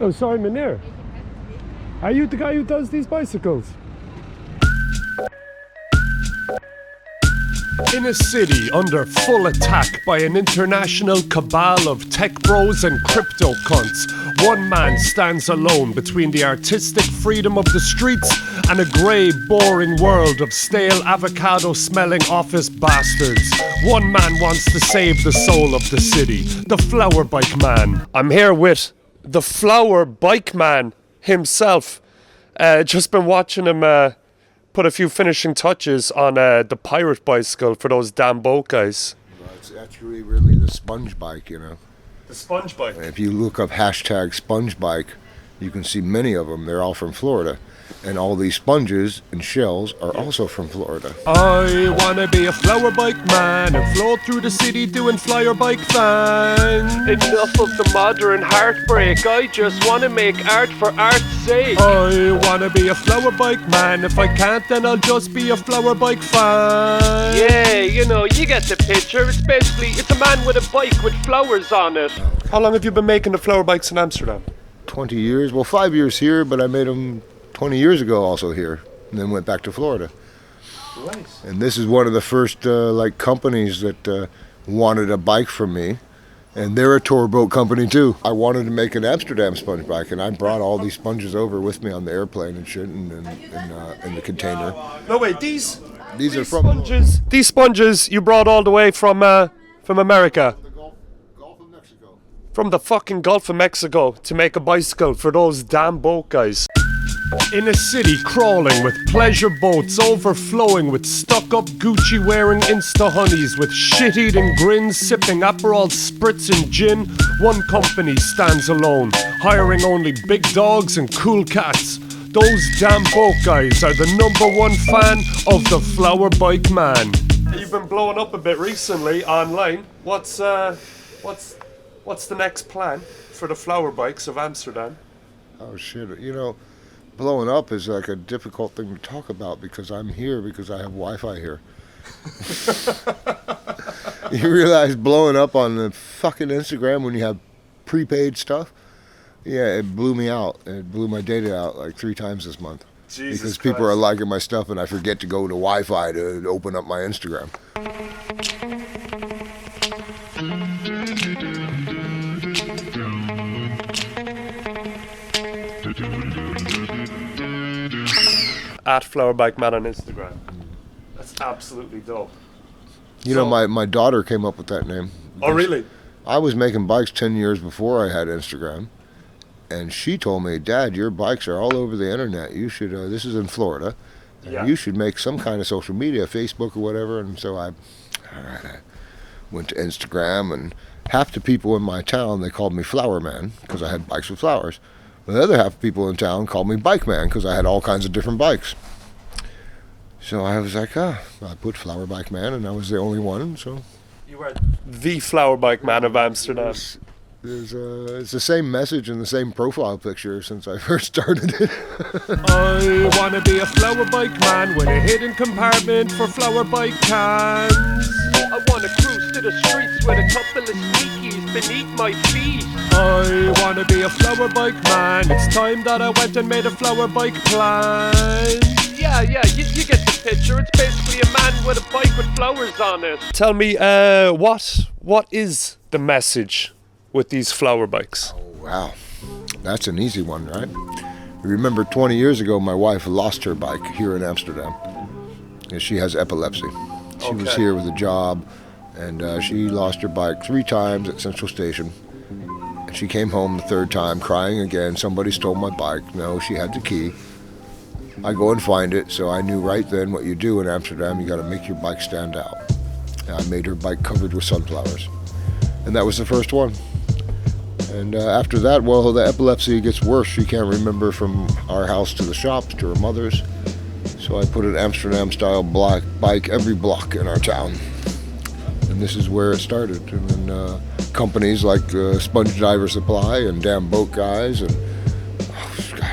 Oh, sorry, Meneer. Are you the guy who does these bicycles? In a city under full attack by an international cabal of tech bros and crypto cunts, one man stands alone between the artistic freedom of the streets and a grey, boring world of stale avocado-smelling office bastards. One man wants to save the soul of the city, the Flower Bike Man. I'm here with the Flower Bike Man himself. Just been watching him put a few finishing touches on the pirate bicycle for those damn boat guys. Well, it's actually really the sponge bike, you know. The sponge bike. If you look up hashtag sponge bike, you can see many of them. They're all from Florida. And all these sponges and shells are also from Florida. I wanna be a flower bike man and float through the city doing flyer bike fans. Enough of the modern heartbreak, I just wanna make art for art's sake. I wanna be a flower bike man, if I can't then I'll just be a flower bike fan. Yeah, you know, you get the picture. It's a man with a bike with flowers on it. How long have you been making the flower bikes in Amsterdam? 20 years, well 5 years here, but I made them 20 years ago also here, and then went back to Florida. Nice. And this is one of the first companies that wanted a bike from me, and they're a tour boat company too. I wanted to make an Amsterdam sponge bike, and I brought all these sponges over with me on the airplane and shit, and in the container. No wait, these are from sponges. These sponges you brought all the way from America. the Gulf of Mexico. From the fucking Gulf of Mexico to make a bicycle for those damn boat guys. In a city crawling with pleasure boats overflowing with stuck-up Gucci-wearing Insta-honeys with shit-eating grins sipping Aperol spritz and gin, one company stands alone, hiring only big dogs and cool cats. Those damn boat guys are the #1 fan of the Flower Bike Man. You've been blowing up a bit recently online. What's the next plan for the Flower Bikes of Amsterdam? Oh shit, you know, blowing up is like a difficult thing to talk about because I'm here because I have Wi-Fi here. You realize blowing up on the fucking Instagram when you have prepaid stuff? Yeah, it blew me out. It blew my data out like 3 times this month. Jesus because people Christ. are liking my stuff and I forget to go to Wi-Fi to open up my Instagram. At Flower Bike Man on Instagram. That's absolutely dope. You know, my daughter came up with that name. Oh, really? I was making bikes 10 years before I had Instagram. And she told me, Dad, your bikes are all over the internet. You should, this is in Florida. Yeah. You should make some kind of social media, Facebook or whatever. And so I went to Instagram, and half the people in my town, they called me Flower Man because I had bikes with flowers. The other half of people in town called me Bike Man because I had all kinds of different bikes. So I was like, I put Flower Bike Man, and I was the only one. So You were the Flower Bike Man of Amsterdam. it's the same message and the same profile picture since I first started it. I wanna be a flower bike man with a hidden compartment for flower bike cans. I wanna cruise to the streets with a couple of sneakies beneath my feet. I wanna be a flower bike man. It's time that I went and made a flower bike plan. Yeah, you get the picture. It's basically a man with a bike with flowers on it. Tell me, what is the message with these flower bikes? Oh, wow. That's an easy one, right? You remember 20 years ago, my wife lost her bike here in Amsterdam. And she has epilepsy. She was here with a job, and she lost her bike 3 times at Central Station. And she came home the 3rd time crying again. Somebody stole my bike. No, she had the key. I go and find it, so I knew right then what you do in Amsterdam. You got to make your bike stand out. And I made her bike covered with sunflowers. And that was the first one. And after that, well, the epilepsy gets worse. She can't remember from our house to the shops to her mother's. So I put an Amsterdam-style bike every block in our town. And this is where it started. And then companies like Sponge Diver Supply and Damn Boat Guys and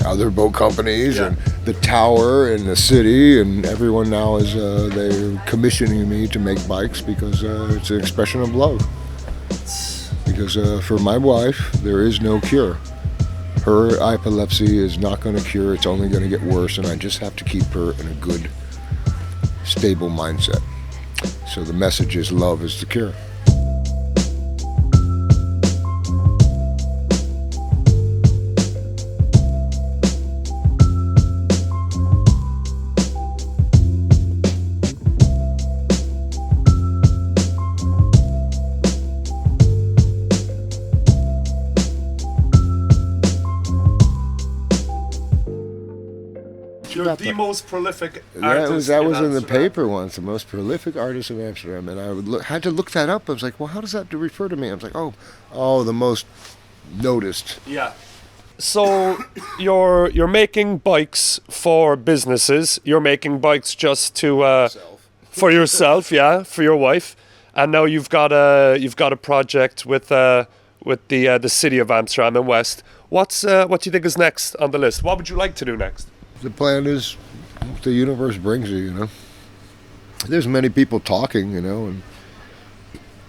other boat companies and the tower and the city, and everyone now is they're commissioning me to make bikes because it's an expression of love. Because for my wife, there is no cure. Her epilepsy is not going to cure. It's only going to get worse, and I just have to keep her in a good, stable mindset. So the message is love is the cure. You're the most prolific artist. That was in the Amsterdam. paper once, the most prolific artist of Amsterdam, and I had to look that up. I was like, well, how does that refer to me? I was like, oh, the most noticed. Yeah. So you're making bikes for businesses. You're making bikes just to for yourself, yeah, for your wife, and now you've got a project with the city of Amsterdam and West. What do you think is next on the list? What would you like to do next? The plan is what the universe brings you, There's many people talking, and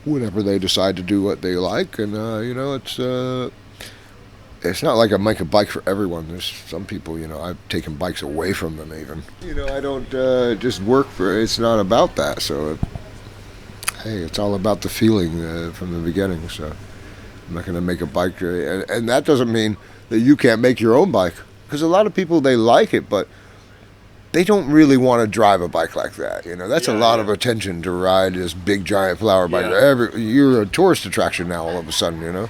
whenever they decide to do what they like, and, it's not like I make a bike for everyone. There's some people, I've taken bikes away from them even. I don't just work for, it's not about that. So, hey, it's all about the feeling from the beginning. So I'm not going to make a bike. And that doesn't mean that you can't make your own bike. Because a lot of people, they like it, but they don't really want to drive a bike like that. That's a lot of attention to ride this big, giant flower bike. Yeah. You're a tourist attraction now all of a sudden,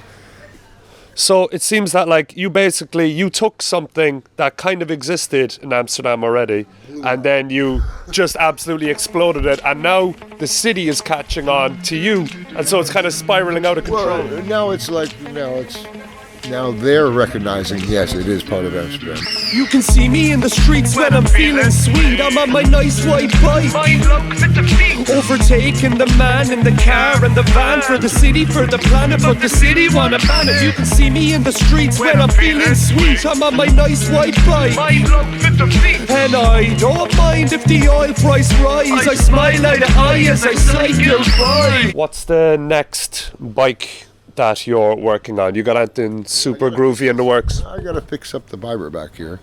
So it seems that you took something that kind of existed in Amsterdam already, and then you just absolutely exploded it, and now the city is catching on to you, and so it's kind of spiraling out of control. Well, now they're recognizing, yes, it is part of Amsterdam. You can see me in the streets when I'm feeling sweet. I'm on my nice white bike, overtaking the man in the car and the van, for the city, for the planet, but the city wanna ban it. You can see me in the streets when I'm feeling sweet. I'm on my nice white bike, and I don't mind if the oil price rise. I smile eye to eye as I cycle by. What's the next bike that you're working on? You got anything super groovy in the works? I gotta fix up the Viber back here.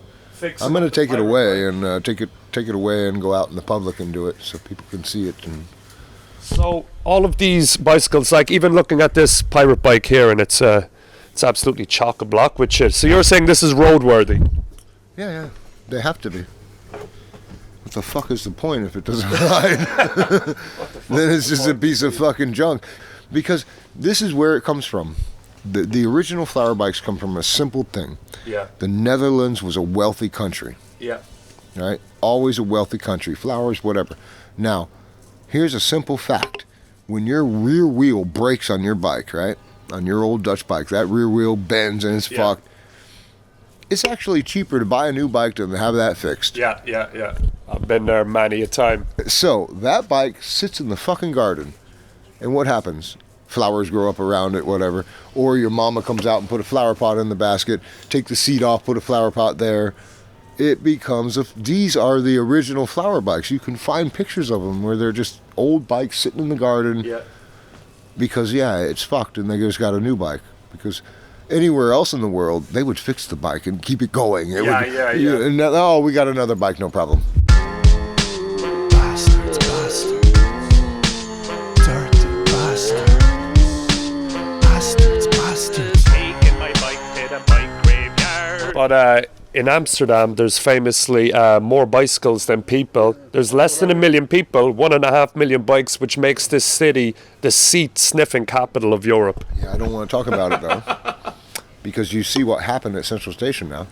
I'm gonna take it away and take it away and go out in the public and do it so people can see it. And so all of these bicycles, like even looking at this pirate bike here, and it's absolutely chock-a-block with shit. So you're saying this is roadworthy? Yeah, they have to be. What the fuck is the point if it doesn't ride? Then it's just a piece of fucking junk. Because this is where it comes from. The original flower bikes come from a simple thing. Yeah. The Netherlands was a wealthy country. Yeah. Right? Always a wealthy country. Flowers, whatever. Now, here's a simple fact. When your rear wheel breaks on your bike, right? On your old Dutch bike, that rear wheel bends and it's fucked. It's actually cheaper to buy a new bike than to have that fixed. Yeah. I've been there many a time. So, that bike sits in the fucking garden. And what happens? Flowers grow up around it, whatever. Or your mama comes out and put a flower pot in the basket, take the seat off, put a flower pot there. It becomes these are the original flower bikes. You can find pictures of them where they're just old bikes sitting in the garden. Yeah. Because, it's fucked and they just got a new bike. Because anywhere else in the world, they would fix the bike and keep it going. Yeah. And now, we got another bike, no problem. But in Amsterdam, there's famously more bicycles than people. There's less than 1 million people, 1.5 million bikes, which makes this city the seat-sniffing capital of Europe. Yeah, I don't want to talk about it, though, because you see what happened at Central Station now.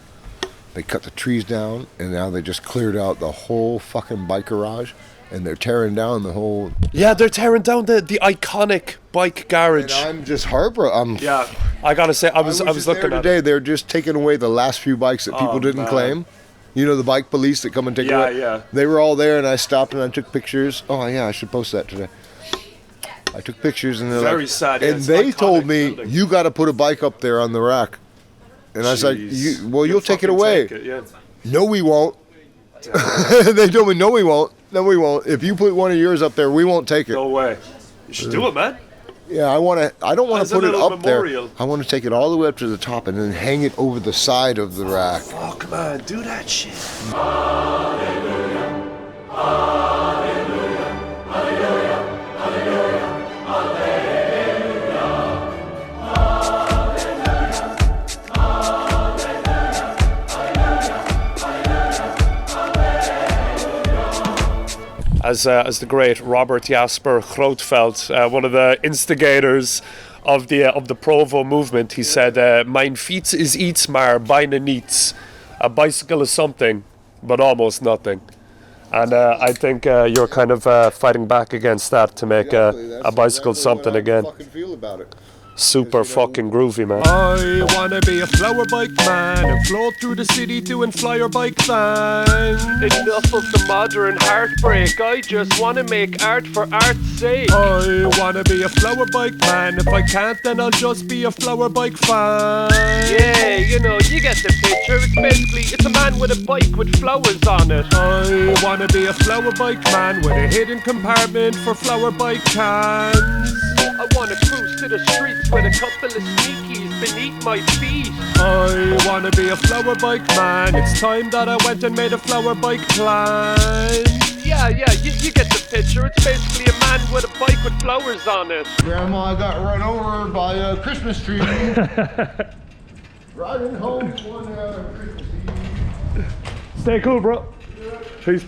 They cut the trees down, and now they just cleared out the whole fucking bike garage, and they're tearing down the whole... Yeah, they're tearing down the iconic bike garage. And I'm just heartbroken. Yeah, I gotta say, I was looking at today. They're just taking away the last few bikes that people didn't claim. You know, the bike police that come and take it away? Yeah. They were all there, and I stopped and I took pictures. Oh, yeah, I should post that today. I took pictures, and they're very sad. And they told me, you got to put a bike up there on the rack. And I was like, you'll take it away. No, we won't. They told me, no, we won't. No, we won't. If you put one of yours up there, we won't take it. No way. You should do it, man. Yeah, I don't want As to a put it little up memorial. there. I want to take it all the way up to the top and then hang it over the side of the rack. Oh, come on, do that shit. As the great Robert Jasper Grootveld, one of the instigators of the PROVO movement, he said, "Mijn fiets is iets, maar bijna niets. A bicycle is something, but almost nothing." And I think you're kind of fighting back against that to make a bicycle something again. Feel about it. Super fucking groovy, man. I wanna be a flower bike man and float through the city doing flyer bike things. Enough of the modern heartbreak. I just wanna make art for art's sake. I wanna be a flower bike man. If I can't, then I'll just be a flower bike fan. Yeah, you know, you get the picture. It's a man with a bike with flowers on it. I wanna be a flower bike man with a hidden compartment for flower bike cans. I wanna cruise to the streets with a couple of sneakies beneath my feet. I wanna be a flower bike man. It's time that I went and made a flower bike plan. Yeah, you get the picture. It's basically a man with a bike with flowers on it. Grandma got run over by a Christmas tree. Riding home one Christmas Eve. Stay cool, bro. Peace.